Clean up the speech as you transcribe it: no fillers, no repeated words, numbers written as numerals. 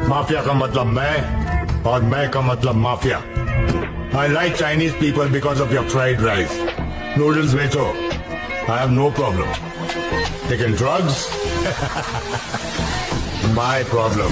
Mafia का मतलब मैं और मैं का मतलब mafia. I like Chinese people because of your fried rice. Noodles बेचो, आई हैव नो प्रॉब्लम। लेकिन ड्रग्स माई प्रॉब्लम।